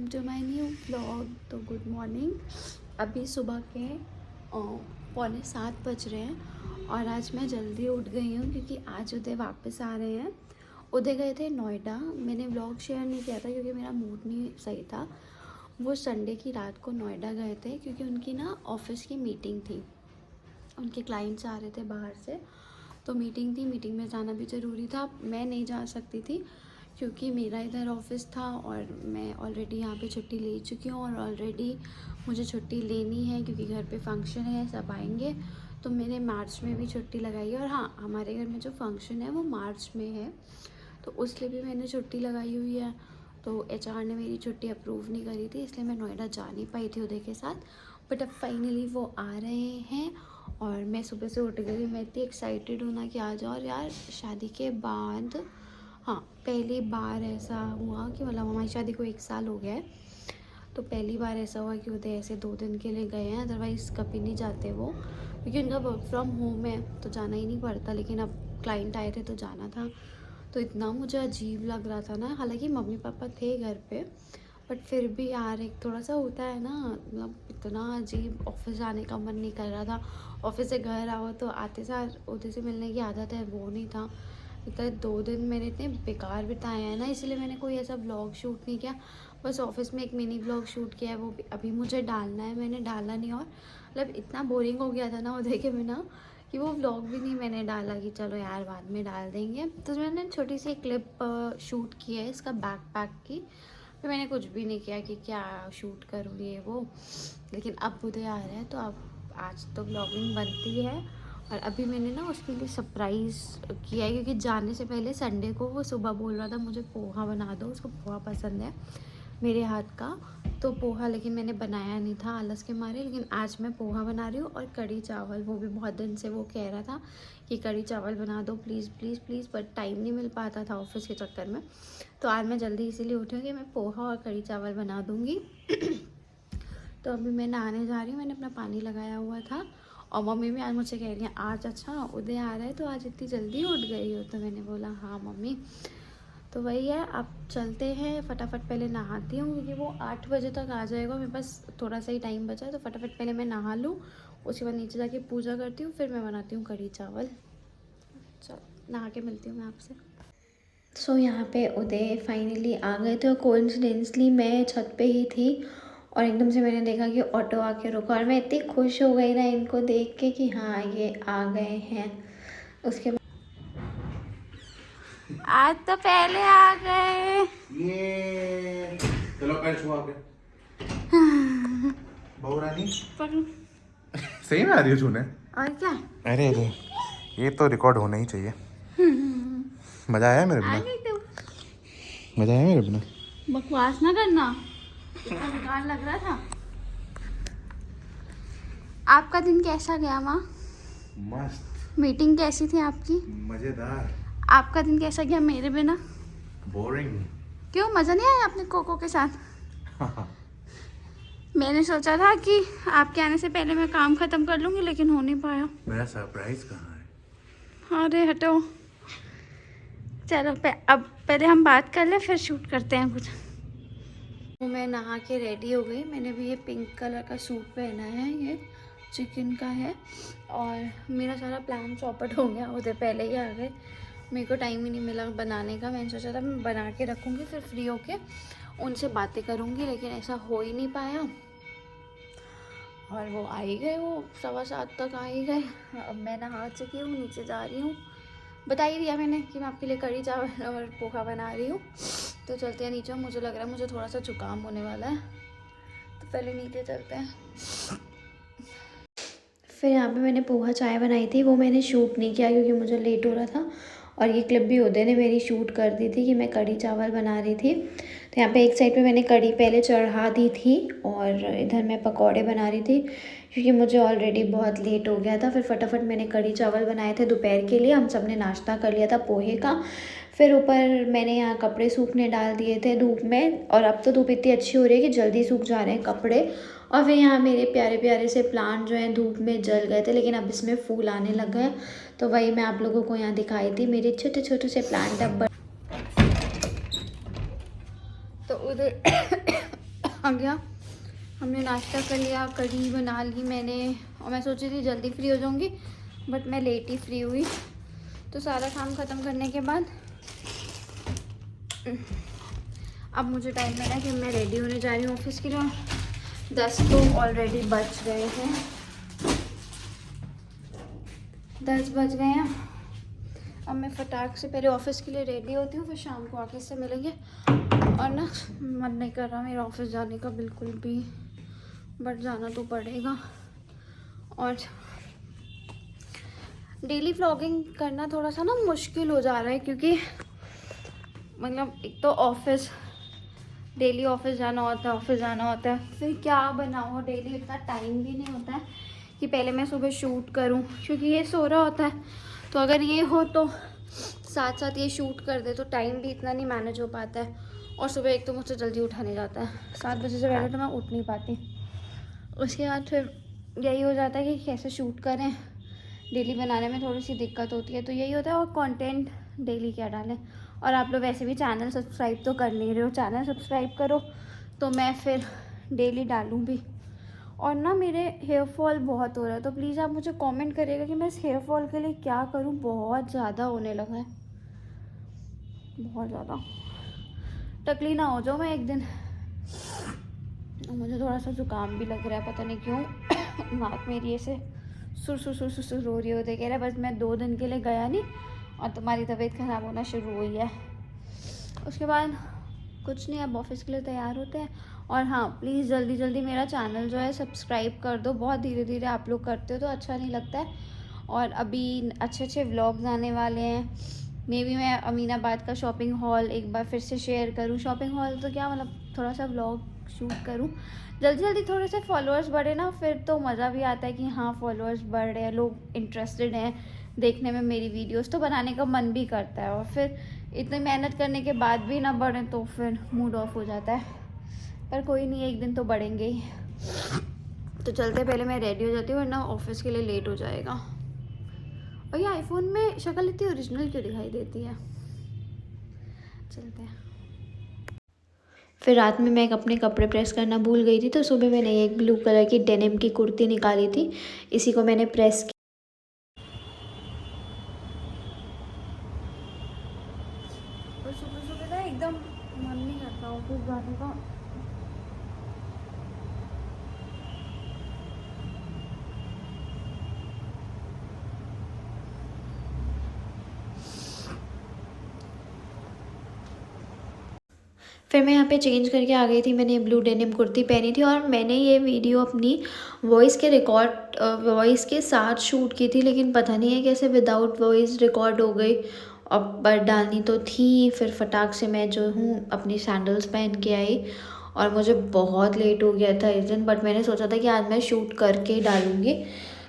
Welcome to my new blog. तो good morning. अभी सुबह के 6:45 बज रहे हैं और आज मैं जल्दी उठ गई हूँ क्योंकि आज उदय वापस आ रहे हैं। उदय गए थे नोएडा। मैंने ब्लॉग शेयर नहीं किया था क्योंकि मेरा मूड नहीं सही था। वो संडे की रात को नोएडा गए थे क्योंकि उनकी ना ऑफिस की मीटिंग थी। उनके क्लाइंट्स आ रहे थे बाहर से, तो मीटिंग थी। मीटिंग में जाना भी ज़रूरी था। मैं नहीं जा सकती थी क्योंकि मेरा इधर ऑफिस था और मैं ऑलरेडी यहाँ पे छुट्टी ले चुकी हूँ और ऑलरेडी मुझे छुट्टी लेनी है क्योंकि घर पे फंक्शन है, सब आएंगे। तो मैंने मार्च में भी छुट्टी लगाई है और हाँ, हमारे घर में जो फंक्शन है वो मार्च में है, तो उसलिए भी मैंने छुट्टी लगाई हुई है। तो एचआर ने मेरी छुट्टी अप्रूव नहीं करी थी, इसलिए मैं नोएडा जा नहीं पाई थी उदय के साथ। बट अब फाइनली वो आ रहे हैं और मैं सुबह से उठ गई। मैं इतनी एक्साइटेड हूँ ना कि आ जाओ। और यार, शादी के बाद हाँ, पहली बार ऐसा हुआ कि मतलब हमारी शादी को 1 साल हो गया है, तो पहली बार ऐसा हुआ कि उदय ऐसे 2 दिन के लिए गए हैं। अदरवाइज़ कभी नहीं जाते वो, क्योंकि उनका वर्क फ्रॉम होम है तो जाना ही नहीं पड़ता। लेकिन अब क्लाइंट आए थे तो जाना था। तो इतना मुझे अजीब लग रहा था ना, हालांकि मम्मी पापा थे घर पे, बट फिर भी यार एक थोड़ा सा होता है ना, मतलब इतना अजीब। ऑफिस जाने का मन नहीं कर रहा था। ऑफिस से घर आओ तो आते सार उधर से मिलने की आदत है, वो नहीं था। इतना 2 दिन मेरे इतने बेकार बिताए हैं ना, इसलिए मैंने कोई ऐसा ब्लॉग शूट नहीं किया। बस ऑफिस में एक मिनी ब्लॉग शूट किया है, वो भी अभी मुझे डालना है, मैंने डाला नहीं। और मतलब इतना बोरिंग हो गया था ना उधर के बिना कि वो व्लॉग भी नहीं मैंने डाला कि चलो यार बाद में डाल देंगे। तो मैंने छोटी सी क्लिप शूट की है इसका बैकपैक की। फिर मैंने कुछ भी नहीं किया कि क्या शूट करूँ ये वो। लेकिन अब उदय आ रहा है तो अब आज तो व्लॉगिंग बनती है। और अभी मैंने ना उसके लिए सरप्राइज़ किया है क्योंकि जाने से पहले संडे को वो सुबह बोल रहा था मुझे पोहा बना दो, उसको पोहा पसंद है मेरे हाथ का। तो पोहा लेकिन मैंने बनाया नहीं था आलस के मारे, लेकिन आज मैं पोहा बना रही हूँ और कढ़ी चावल। वो भी बहुत दिन से वो कह रहा था कि कढ़ी चावल बना दो please please please, but time नहीं मिल पाता था ऑफिस के चक्कर में। तो आज मैं जल्दी इसीलिए उठी हूँ कि मैं पोहा और कढ़ी चावल बना दूँगी। तो अभी मैं नहाने जा रही हूँ। मैंने अपना पानी लगाया हुआ था और मम्मी भी आज मुझसे कह रही है आज अच्छा उदय आ रहा है तो आज इतनी जल्दी उठ गई हो। तो मैंने बोला हाँ मम्मी। तो वही है, अब चलते हैं। फटाफट पहले नहाती हूँ क्योंकि वो 8 बजे तक आ जाएगा। मेरे पास थोड़ा सा ही टाइम बचा है, तो फटाफट पहले मैं नहा लूँ, उसके बाद नीचे जाके पूजा करती हूँ, फिर मैं बनाती हूँ कढ़ी चावल। चल नहा के मिलती हूँ मैं आपसे। सो यहाँ पे उदय फाइनली आ गए थे और कोइंसिडेंसली मैं छत पे ही थी और एकदम से मैंने देखा कि ऑटो आके रुका और मैं इतनी खुश हो गई ना इनको देख के कि हाँ ये आ गए हैं। उसके बाद आज तो पहले आ गए ये चलो पैर छुआ के बहू रानी सही में आ रही हो छूने। और क्या। अरे अरे, ये तो रिकॉर्ड होना ही चाहिए। मजा आया मेरे आ बिना? गई तू। मजा आया मेरे बिना? बकवास ना करना, इतना बेकार लग रहा था। आपका दिन कैसा गया माँ? मस्त, मीटिंग कैसी थी आपकी? मजेदार। आपका दिन कैसा गया मेरे बिना? बोरिंग। क्यों, मज़ा नहीं आया अपने कोको के साथ? मैंने सोचा था कि आपके आने से पहले मैं काम ख़त्म कर लूँगी, लेकिन हो नहीं पाया। मेरा सरप्राइज कहाँ है? अरे हटो। चलो अब पहले हम बात कर लें, फिर शूट करते हैं कुछ। तो मैं नहा के रेडी हो गई। मैंने भी ये पिंक कलर का सूट पहना है, ये चिकन का है। और मेरा सारा प्लान चौपट हो गया, उधर पहले ही आ गए। मेरे को टाइम ही नहीं मिला बनाने का। मैंने सोचा था मैं बना के रखूँगी, फिर फ्री होके उनसे बातें करूँगी, लेकिन ऐसा हो ही नहीं पाया। और वो आ ही गए, वो 7:15 तक आ ही गए। अब मैं नहा चुकी हूँ, नीचे जा रही हूँ। बता ही दिया मैंने कि मैं आपके लिए कढ़ी चावल और पोहा बना रही हूँ। तो चलते हैं नीचे। मुझे लग रहा है मुझे थोड़ा सा जुकाम होने वाला है, तो पहले नीचे चलते हैं। फिर यहाँ पे मैंने पोहा चाय बनाई थी, वो मैंने शूट नहीं किया क्योंकि मुझे लेट हो रहा था। और ये क्लिप भी उदय ने मेरी शूट कर दी थी कि मैं कढ़ी चावल बना रही थी। तो यहाँ पे एक साइड पे मैंने कढ़ी पहले चढ़ा दी थी और इधर मैं पकौड़े बना रही थी क्योंकि मुझे ऑलरेडी बहुत लेट हो गया था। फिर फटाफट मैंने कढ़ी चावल बनाए थे दोपहर के लिए। हम सब ने नाश्ता कर लिया था पोहे का। फिर ऊपर मैंने यहाँ कपड़े सूखने डाल दिए थे धूप में, और अब तो धूप इतनी अच्छी हो रही है कि जल्दी सूख जा रहे हैं कपड़े। और फिर यहाँ मेरे प्यारे प्यारे से प्लांट जो हैं धूप में जल गए थे, लेकिन अब इसमें फूल आने लग गए। तो वही मैं आप लोगों को यहाँ दिखाई थी, मेरे छोटे छोटे से प्लांट अब तो उधर आ गया। हमने नाश्ता कर लिया, कढ़ी बना ली मैंने, और मैं सोची थी जल्दी फ्री हो जाऊंगी बट मैं लेट ही फ्री हुई। तो सारा काम ख़त्म करने के बाद अब मुझे टाइम मिला कि मैं रेडी होने जा रही हूँ ऑफिस के लिए। 10 तो ऑलरेडी बज गए हैं, 10 बज गए हैं। अब मैं फटाक से पहले ऑफिस के लिए रेडी होती हूँ, फिर शाम को आके से मिलेंगे। और ना मन नहीं कर रहा मेरा ऑफिस जाने का बिल्कुल भी, बट जाना तो पड़ेगा। और डेली व्लॉगिंग करना थोड़ा सा ना मुश्किल हो जा रहा है, क्योंकि मतलब एक तो ऑफिस, डेली ऑफिस जाना होता है, फिर क्या बनाओ, डेली इतना टाइम भी नहीं होता है कि पहले मैं सुबह शूट करूं, क्योंकि ये सो रहा होता है। तो अगर ये हो तो साथ साथ ये शूट कर दे तो टाइम भी इतना नहीं मैनेज हो पाता है। और सुबह एक तो मुझसे जल्दी उठा नहीं जाता है, 7 बजे से पहले तो मैं उठ नहीं पाती। उसके बाद फिर यही हो जाता है कि कैसे शूट करें, डेली बनाने में थोड़ी सी दिक्कत होती है। तो यही होता है, और कंटेंट डेली क्या डालें। और आप लोग वैसे भी चैनल सब्सक्राइब तो कर नहीं रहे हो, चैनल सब्सक्राइब करो तो मैं फिर डेली डालूँ भी। और ना मेरे हेयर फॉल बहुत हो रहा है, तो प्लीज़ आप मुझे कमेंट करिएगा कि मैं इस हेयर फॉल के लिए क्या करूँ। बहुत ज़्यादा होने लगा है, बहुत ज़्यादा। टकली ना हो जाओ मैं एक दिन। मुझे थोड़ा सा जुकाम भी लग रहा है, पता नहीं क्यों। नाक मेरी ऐसे सुर हो रही होती है। कह रहा है बस मैं 2 दिन के लिए गया नहीं और तुम्हारी तबीयत ख़राब होना शुरू हुई है। उसके बाद कुछ नहीं, अब ऑफिस के लिए तैयार होते हैं। और हाँ, प्लीज़ जल्दी जल्दी मेरा चैनल जो है सब्सक्राइब कर दो। बहुत धीरे धीरे आप लोग करते हो तो अच्छा नहीं लगता है। और अभी अच्छे अच्छे व्लॉग्स आने वाले हैं। मे बी मैं अमीनाबाद का शॉपिंग हॉल एक बार फिर से शेयर करूँ। शॉपिंग हॉल तो क्या, मतलब थोड़ा सा व्लॉग शूट करूँ जल्दी जल्दी। थोड़े से फॉलोअर्स बढ़े ना, फिर तो मज़ा भी आता है कि हाँ फॉलोअर्स बढ़ रहे हैं, लोग इंटरेस्टेड हैं देखने में मेरी वीडियोस, तो बनाने का मन भी करता है। और फिर इतनी मेहनत करने के बाद भी ना बढ़े तो फिर मूड ऑफ हो जाता है। पर कोई नहीं, एक दिन तो बढ़ेंगे ही। तो चलते पहले मैं रेडी हो जाती हूँ, वरना ऑफिस के लिए लेट हो जाएगा। और ये आईफोन में शक्ल इतनी ओरिजिनल क्यों दिखाई देती है। चलते हैं। फिर रात में मैं अपने कपड़े प्रेस करना भूल गई थी, तो सुबह मैंने एक ब्लू कलर की डेनिम की कुर्ती निकाली थी, इसी को मैंने प्रेस किया। और सुबह सुबह ना एकदम मन नहीं करता ऑफिस जाने का। फिर मैं यहाँ पे चेंज करके आ गई थी। मैंने ब्लू डेनिम कुर्ती पहनी थी, और मैंने ये वीडियो अपनी वॉइस के साथ शूट की थी, लेकिन पता नहीं है कैसे विदाउट वॉइस रिकॉर्ड हो गई। अब बट डालनी तो थी। फिर फटाक से मैं जो हूँ अपनी सैंडल्स पहन के आई, और मुझे बहुत लेट हो गया था इस दिन। बट मैंने सोचा था कि आज मैं शूट करके ही डालूँगी,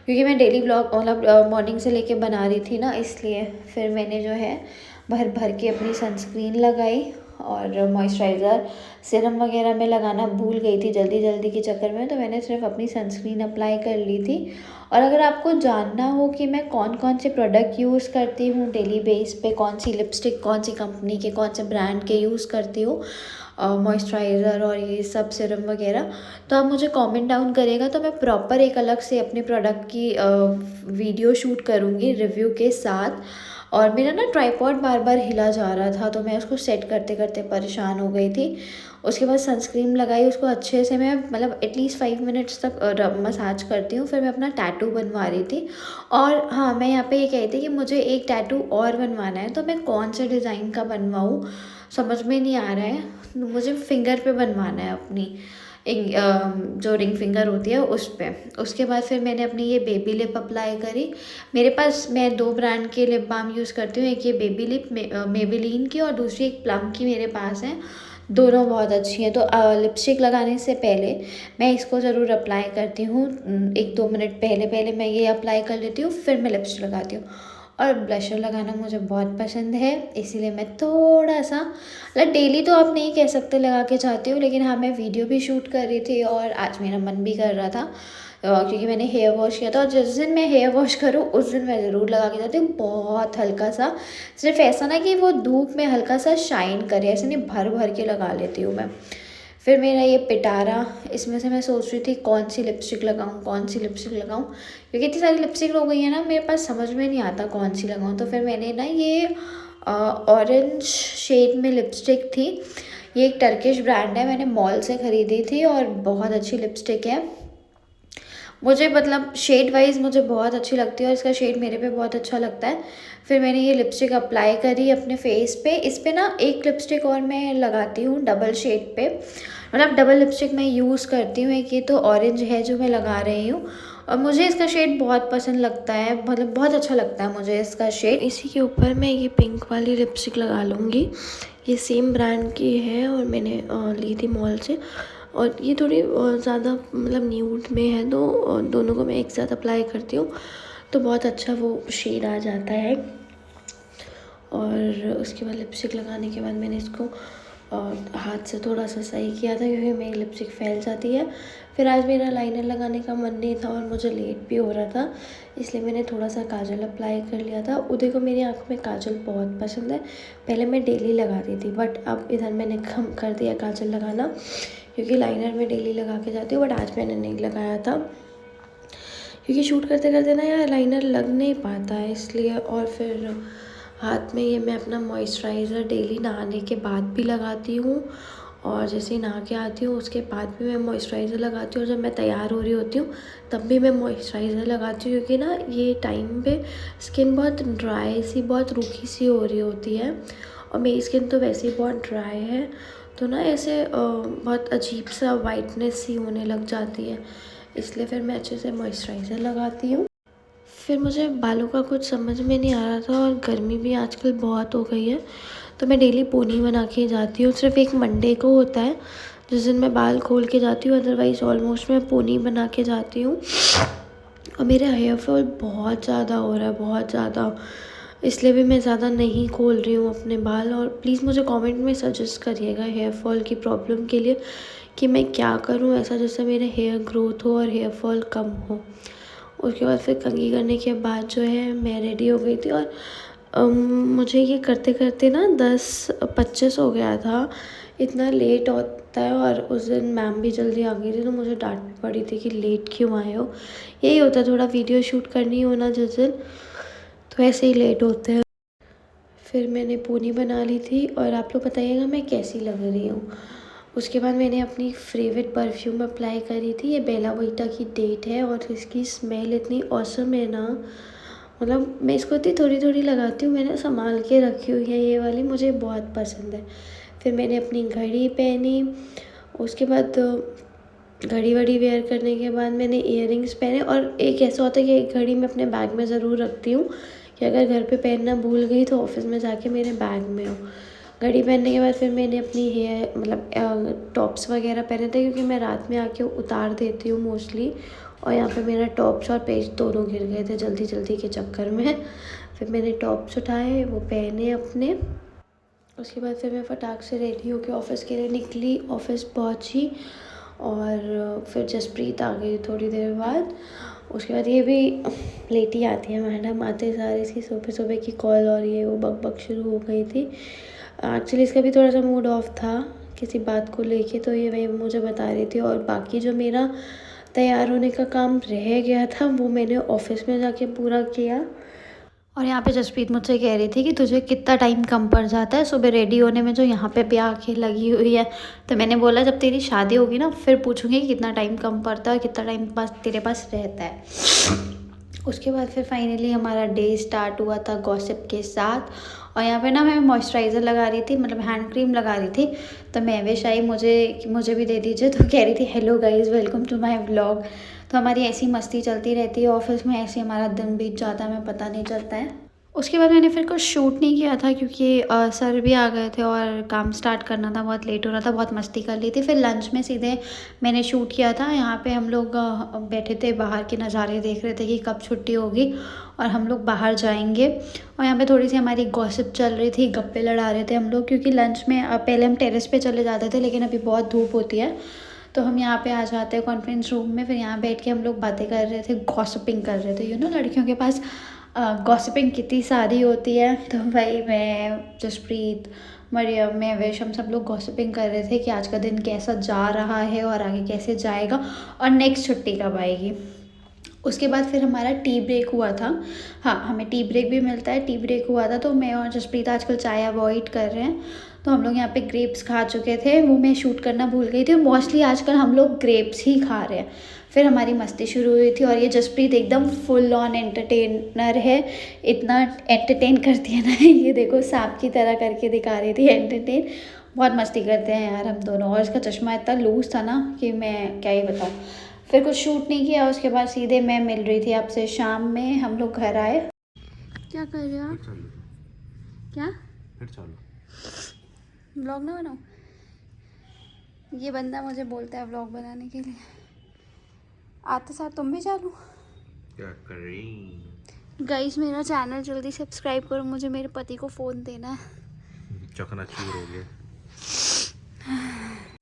क्योंकि मैं डेली ब्लॉग मतलब मॉर्निंग से लेके बना रही थी ना, इसलिए। फिर मैंने जो है भर भर के अपनी सनस्क्रीन लगाई, और मॉइस्चराइज़र सीरम वगैरह में लगाना भूल गई थी जल्दी जल्दी के चक्कर में, तो मैंने सिर्फ अपनी सनस्क्रीन अप्लाई कर ली थी। और अगर आपको जानना हो कि मैं कौन कौन से प्रोडक्ट यूज़ करती हूँ डेली बेस पे, कौन सी लिपस्टिक कौन सी कंपनी के कौन से ब्रांड के यूज़ करती हूँ, मॉइस्चराइज़र और ये सब सीरम वगैरह, तो आप मुझे कमेंट डाउन करिएगा, तो मैं प्रॉपर एक अलग से अपने प्रोडक्ट की वीडियो शूट करूँगी रिव्यू के साथ। और मेरा ना ट्राइपॉड बार बार हिला जा रहा था, तो मैं उसको सेट करते करते परेशान हो गई थी। उसके बाद सनस्क्रीन लगाई, उसको अच्छे से मैं मतलब एटलीस्ट 5 मिनट्स तक मसाज करती हूँ। फिर मैं अपना टैटू बनवा रही थी। और हाँ, मैं यहाँ पे ये कही थी कि मुझे एक टैटू और बनवाना है, तो मैं कौन से डिज़ाइन का बनवाऊँ समझ में नहीं आ रहा है। मुझे फिंगर पे बनवाना है अपनी एक जो रिंग फिंगर होती है उस पर। उसके बाद फिर मैंने अपनी ये बेबी लिप अप्लाई करी। मेरे पास मैं 2 ब्रांड के लिप बाम यूज़ करती हूँ, एक ये बेबी लिप मेबेलिन की, और दूसरी एक प्लम की मेरे पास है। दोनों बहुत अच्छी हैं। तो लिपस्टिक लगाने से पहले मैं इसको ज़रूर अप्लाई करती हूँ। 1-2 मिनट पहले मैं ये अप्लाई कर लेती हूँ, फिर मैं लिपस्टिक लगाती हूँ। और ब्लशर लगाना मुझे बहुत पसंद है, इसीलिए मैं थोड़ा सा, मतलब डेली तो आप नहीं कह सकते लगा के जाती हूँ, लेकिन हाँ मैं वीडियो भी शूट कर रही थी और आज मेरा मन भी कर रहा था, क्योंकि मैंने हेयर वॉश किया था। और जिस दिन मैं हेयर वॉश करूँ उस दिन मैं ज़रूर लगा के जाती हूँ, बहुत हल्का सा, सिर्फ ऐसा ना कि वो धूप में हल्का सा शाइन करे, ऐसे नहीं भर भर के लगा लेती हूँ मैं। फिर मेरा ये पिटारा, इसमें से मैं सोच रही थी कौन सी लिपस्टिक लगाऊं, क्योंकि इतनी सारी लिपस्टिक हो गई है ना, मेरे पास समझ में नहीं आता कौन सी लगाऊं। तो फिर मैंने ना ये ऑरेंज शेड में लिपस्टिक थी, ये एक टर्किश ब्रांड है, मैंने मॉल से ख़रीदी थी और बहुत अच्छी लिपस्टिक है। मुझे मतलब शेड वाइज मुझे बहुत अच्छी लगती है और इसका शेड मेरे पे बहुत अच्छा लगता है। फिर मैंने ये लिपस्टिक अप्लाई करी अपने फेस पे। इस पे ना एक लिपस्टिक और मैं लगाती हूँ डबल शेड पे, मतलब डबल लिपस्टिक मैं यूज़ करती हूँ। एक ये तो ऑरेंज है जो मैं लगा रही हूँ और मुझे इसका शेड बहुत पसंद लगता है, मतलब बहुत अच्छा लगता है मुझे इसका शेड। इसी के ऊपर मैं ये पिंक वाली लिपस्टिक लगा लूँगी, ये सेम ब्रांड की है और मैंने ली थी मॉल से। और ये थोड़ी ज़्यादा मतलब न्यूड में है, तो दोनों को मैं एक साथ अप्लाई करती हूँ तो बहुत अच्छा वो शेड आ जाता है। और उसके बाद लिपस्टिक लगाने के बाद मैंने इसको हाथ से थोड़ा सा सही किया था क्योंकि मेरी लिपस्टिक फैल जाती है। फिर आज मेरा लाइनर लगाने का मन नहीं था और मुझे लेट भी हो रहा था, इसलिए मैंने थोड़ा सा काजल अप्लाई कर लिया था। उदय को मेरी आँखों में काजल बहुत पसंद है, पहले मैं डेली लगाती थी बट अब इधर मैंने कम कर दिया काजल लगाना, क्योंकि लाइनर में डेली लगा के जाती हूँ बट आज मैंने नहीं लगाया था क्योंकि शूट करते करते ना यार लाइनर लग नहीं पाता है इसलिए। और फिर हाथ में ये मैं अपना मॉइस्चराइज़र डेली नहाने के बाद भी लगाती हूँ और जैसे ही नहा के आती हूँ उसके बाद भी मैं मॉइस्चराइज़र लगाती हूँ। जब मैं तैयार हो रही होती हूँ तब भी मैं मॉइस्चराइज़र लगाती हूँ क्योंकि ना ये टाइम पे स्किन बहुत ड्राई सी, बहुत रूखी सी हो रही होती है और मेरी स्किन तो वैसे ही बहुत ड्राई है, तो ना ऐसे बहुत अजीब सा वाइटनेस सी होने लग जाती है, इसलिए फिर मैं अच्छे से मॉइस्चराइज़र लगाती हूँ। फिर मुझे बालों का कुछ समझ में नहीं आ रहा था और गर्मी भी आजकल बहुत हो गई है, तो मैं डेली पोनी बना के जाती हूँ। सिर्फ एक मंडे को होता है जिस दिन मैं बाल खोल के जाती हूँ, अदरवाइज़ ऑलमोस्ट मैं पोनी बना के जाती हूँ। और मेरा हेयर फॉल बहुत ज़्यादा हो रहा है, बहुत ज़्यादा, इसलिए भी मैं ज़्यादा नहीं खोल रही हूँ अपने बाल। और प्लीज़ मुझे कमेंट में सजेस्ट करिएगा हेयर फॉल की प्रॉब्लम के लिए कि मैं क्या करूँ ऐसा जिससे मेरे हेयर ग्रोथ हो और हेयर फॉल कम हो। उसके बाद फिर कंघी करने के बाद जो है मैं रेडी हो गई थी और मुझे ये करते करते ना 10:25 हो गया था, इतना लेट होता है। और उस दिन मैम भी जल्दी आ गई थी तो मुझे डांट भी पड़ी थी कि लेट क्यों आए हो। यही होता है, थोड़ा वीडियो शूट करनी हो ना जिस दिन तो ऐसे ही लेट होते हैं। फिर मैंने पोनी बना ली थी और आप लोग बताइएगा मैं कैसी लग रही हूँ। उसके बाद मैंने अपनी फेवरेट परफ्यूम अप्लाई करी थी, ये बेला विटा की डेट है और इसकी स्मेल इतनी ऑसम है ना, मतलब मैं इसको इतनी थोड़ी थोड़ी लगाती हूँ, मैंने संभाल के रखी हुई है ये वाली, मुझे बहुत पसंद है। फिर मैंने अपनी घड़ी पहनी, उसके बाद घड़ी वड़ी वेयर करने के बाद मैंने इयररिंग्स पहने। और एक ऐसा होता है कि एक घड़ी मैं अपने बैग में ज़रूर रखती हूँ कि अगर घर पे पहनना भूल गई तो ऑफिस में जाके मेरे बैग में हो। घड़ी पहनने के बाद फिर मैंने अपनी हेयर मतलब टॉप्स वगैरह पहने थे क्योंकि मैं रात में आके उतार देती हूँ मोस्टली, और यहाँ पे मेरा टॉप्स और पेज दोनों गिर गए थे जल्दी जल्दी के चक्कर में। फिर मैंने टॉप्स उठाए, वो पहने अपने। उसके बाद फिर मैं फटाक से रेडी होकर ऑफ़िस के लिए निकली, ऑफ़िस पहुँची और फिर जसप्रीत आ गई थोड़ी देर बाद। उसके बाद ये भी लेट ही आती है मैडम, आते सारे इसकी सुबह सुबह की कॉल और ये वो बक बक शुरू हो गई थी। एक्चुअली इसका भी थोड़ा सा मूड ऑफ था किसी बात को लेके, तो ये वही मुझे बता रही थी। और बाकी जो मेरा तैयार होने का काम रह गया था वो मैंने ऑफ़िस में जाके पूरा किया। और यहाँ पे जसप्रीत मुझसे कह रही थी कि तुझे कितना टाइम कम पड़ जाता है सुबह रेडी होने में जो यहाँ पे भी आके लगी हुई है। तो मैंने बोला जब तेरी शादी होगी ना फिर पूछूंगी कि कितना टाइम कम पड़ता है और कितना टाइम पास तेरे पास रहता है। उसके बाद फिर फाइनली हमारा डे स्टार्ट हुआ था गॉसिप के साथ। और यहाँ पे ना मैं मॉइस्चराइज़र लगा रही थी, मतलब हैंड क्रीम लगा रही थी, तो महविश आई मुझे भी दे दीजिए, तो कह रही थी hello guys welcome to my vlog. तो हमारी ऐसी मस्ती चलती रहती है ऑफिस में, ऐसे हमारा दिन बीत जाता है, हमें पता नहीं चलता है। उसके बाद मैंने फिर कुछ शूट नहीं किया था क्योंकि सर भी आ गए थे और काम स्टार्ट करना था, बहुत लेट हो रहा था, बहुत मस्ती कर ली थी। फिर लंच में सीधे मैंने शूट किया था। यहाँ पे हम लोग बैठे थे, बाहर के नज़ारे देख रहे थे कि कब छुट्टी होगी और हम लोग बाहर जाएंगे। और यहाँ पे थोड़ी सी हमारी गॉसिप चल रही थी, गप्पे लड़ा रहे थे हम लोग, क्योंकि लंच में पहले हम टेरेस पे चले जाते थे लेकिन अभी बहुत धूप होती है तो हम यहाँ पे आ जाते हैं कॉन्फ्रेंस रूम में। फिर यहाँ बैठ के हम लोग बातें कर रहे थे, गॉसिपिंग कर रहे थे, लड़कियों के पास गॉसिपिंग कितनी सारी होती है। तो भाई मैं, जसप्रीत, मरियम, मैं, विश, हम सब लोग गॉसिपिंग कर रहे थे कि आज का दिन कैसा जा रहा है और आगे कैसे जाएगा और नेक्स्ट छुट्टी कब आएगी। उसके बाद फिर हमारा टी ब्रेक हुआ था। हाँ, हमें टी ब्रेक भी मिलता है। टी ब्रेक हुआ था तो मैं और जसप्रीत आजकल चाय अवॉइड कर रहे हैं, तो हम लोग यहाँ पे ग्रेप्स खा चुके थे। वो मैं शूट करना भूल गई थी। मोस्टली आजकल हम लोग ग्रेप्स ही खा रहे हैं। फिर हमारी मस्ती शुरू हुई थी और ये जसप्रीत एकदम फुल ऑन एंटरटेनर है। इतना एंटरटेन करती है ना, ये देखो सांप की तरह करके दिखा रही थी एंटरटेन। बहुत मस्ती करते हैं यार हम दोनों। और इसका चश्मा इतना लूज था ना कि मैं क्या ही बताऊँ। फिर कुछ शूट नहीं किया। उसके बाद सीधे मैं मिल रही थी आपसे शाम में, हम लोग घर आए। क्या कर रहे हो आप? क्या फिर चालू व्लॉग ना बनाओ? ये बंदा मुझे बोलता है व्लॉग बनाने के लिए। आते साथ तुम भी चालू। क्या कर रही? गाइस मेरा चैनल जल्दी सब्सक्राइब करो, मुझे मेरे पति को फ़ोन देना है। चकनाचूर हो गया।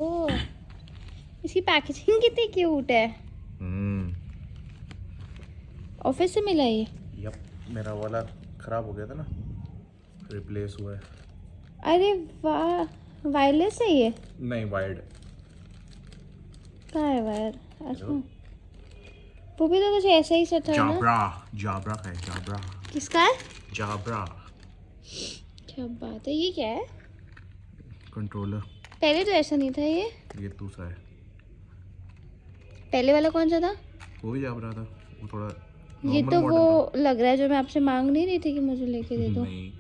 ओ, इसकी पैकेजिंग कितनी क्यूट है। ऑफिस से मिला ये? यप, मेरा वाला खराब हो गया था ना, रिप्लेस हुआ है। अरे वाह, वायरलेस है ये? नहीं, वायर्ड। कहाँ है वायर? अच्छा, वो भी तो कुछ ऐसा ही सा था ना। जाब्रा, जाब्रा का है, जाब्रा। किसका है? जाब्रा क्या बात है, ये क्या है? कंट्रोलर। पहले तो ऐसा नहीं था ये दूसरा है। पहले वाला कौन सा था? वो भी जाब्रा था, वो थोड़ा ये normal तो model वो लग रहा है जो मैं आपसे मांग नहीं रही थी कि मुझे लेके दे था। दो। नहीं,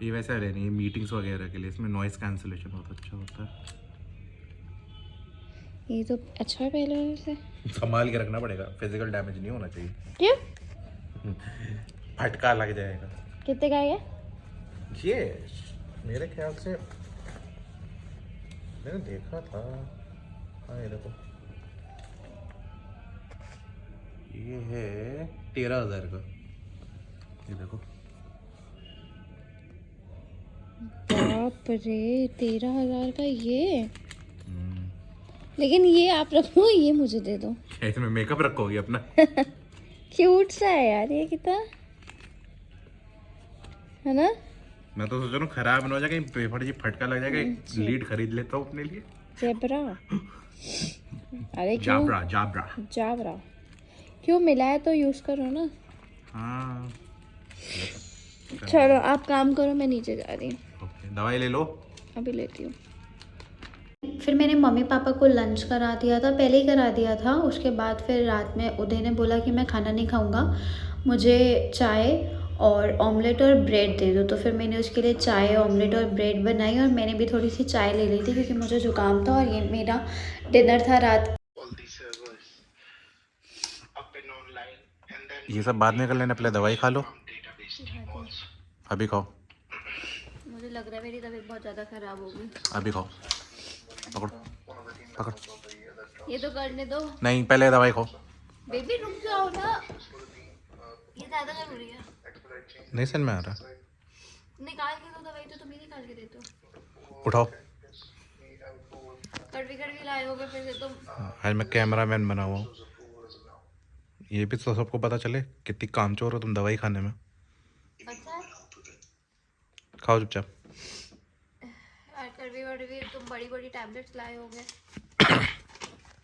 ये वैसा है नहीं, मीटिंग्स वगैरह के लिए इसमें नॉइस कैंसलेशन बहुत अच्छा होता है। ये तो अच्छा है पहले वाले से। संभाल के रखना पड़ेगा, फिजिकल डैमेज नहीं होना चाहिए, क्यों? फटका लग जाएगा। कितने का है ये मेरे ख्याल से मैंने देखा था। हाँ, ये देखो, ये है 13,000 का। ये देखो, बाप रे, 13,000 का ये? लेकिन ये आप रखो, ये मुझे दे दो। इसमें मेकअप रखोगी अपना? क्यूट सा है यार ये कितना, है ना? मैं तो सोच रहा हूँ खराब ना हो जाए, कहीं पेपर जी फटका लग जाएगा। लीड खरीद लेता हूँ अपने लिए। जेब्रा? अरे क्यों? जाब्रा, जाब्रा। जाब्रा क्यों मिला है तो यूज करो ना। हाँ, चलो आप काम करो, मैं नीचे जा रही हूँ। ओके, दवाई ले लो। अभी लेती हूँ। फिर मैंने मम्मी पापा को लंच करा दिया था, पहले ही करा दिया था। उसके बाद फिर रात में उदय ने बोला कि मैं खाना नहीं खाऊंगा, मुझे चाय और ऑमलेट और ब्रेड दे दो। तो फिर मैंने उसके लिए चाय, ऑमलेट और ब्रेड बनाई और मैंने भी थोड़ी सी चाय ले ली थी क्योंकि मुझे जुकाम था। और ये मेरा डिनर था रात। ये सब बाद में कर लेना, पहले दवाई खा लो। अभी खाओ। मुझे लग रहा है मेरी तबीयत बहुत ज़्यादा ख़राब होगी। अभी खाओ, पकड़ो पकड़। ये तो करने दो। नहीं, पहले दवाई खाओ। बेबी रुक जाओ ना, ये ज़्यादा ज़रूरी है। नहीं समझ में आ रहा। निकाल के दो दवाई, तो तुम ही निकाल के देते हो। उठाओ। कड़वी कड़वी लाए होगे फिर से तुम। आज मैं कैमरामैन बना हुआ हूँ, ये भी तो सबको पता चले कितनी कामचोर हो तुम दवाई खाने में। अच्छा, खाओ चुपचाप। कड़वी वड़वी तुम बड़ी बड़ी टैबलेट्स लाए होगे।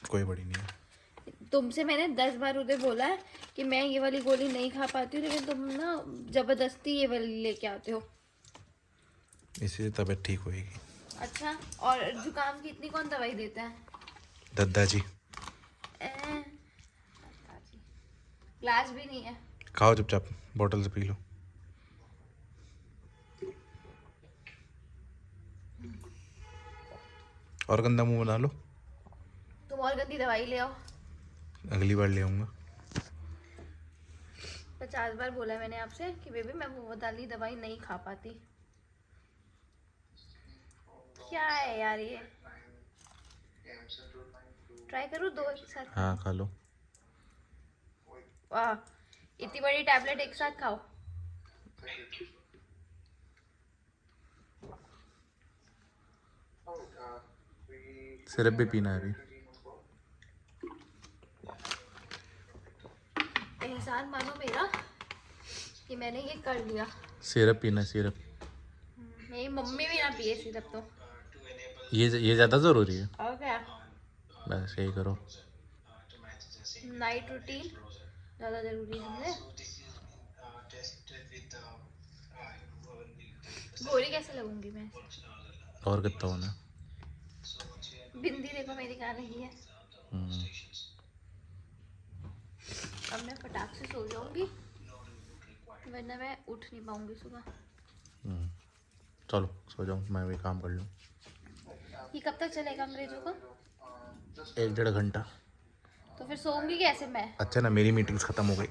कोई बड़ी नहीं है। तुमसे मैंने 10 बार उधर बोला है कि मैं ये वाली गोली नहीं खा पाती हूँ, लेकिन तुम ना जबरदस्ती ये वाली लेके आते हो। इसी तबीयत ठीक होएगी। अच्छा, और जुकाम की इतनी कौन दवाई देता है? दद्दा जी। ग्लास भी नहीं है। खाओ चुपचाप, बोतल से पी लो। और गंदा मुंह बना लो। तुम और गंदी दवाई ले आओ। अगली बार ले आऊँगा। 50 बार बोला मैंने आपसे कि बेबी मैं वो वाली दवाई नहीं खा पाती। क्या है यार ये? ट्राई करूँ दो एक साथ? हाँ, खा लो। वाह, इतनी बड़ी टैबलेट एक साथ खाओ। सिरप भी पीना है अभी। एहसान मानो मेरा कि मैंने ये कर लिया। सिरप पीना, सिरप। मेरी मम्मी भी ना पिए सिरप तो। ये ज़्यादा ज़रूरी है। और क्या, बस यही करो। नाइट रूटीन ज़्यादा ज़रूरी है मुझे। गोरी कैसे लगूंगी मैं ऐसे? और कितना होना? बिंदी देखो मेरी कहाँ रही है। हम्म, अब मैं फटाक से सो जाऊंगी वरना मैं उठ नहीं पाऊंगी सुबह। हम्म। चलो सो जाओ, मैं भी काम कर लूँ। ये कब तक चलेगा अंग्रेजों का? 1-1.5 घंटा। तो फिर सोऊंगी कैसे मैं? अच्छा ना, मेरी मीटिंग्स ख़त्म हो गई।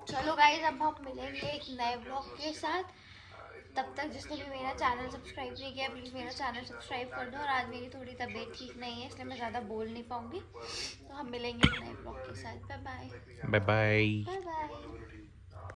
चलो गाइस, अब हम मिलेंगे एक नए ब्लॉग के साथ। तब तक जिसने भी मेरा चैनल सब्सक्राइब नहीं किया प्लीज़ मेरा चैनल सब्सक्राइब कर दो। और आज मेरी थोड़ी तबीयत ठीक नहीं है इसलिए मैं ज़्यादा बोल नहीं पाऊंगी। तो हम मिलेंगे एक नए ब्लॉग के साथ। Bye bye. Bye bye. Bye bye.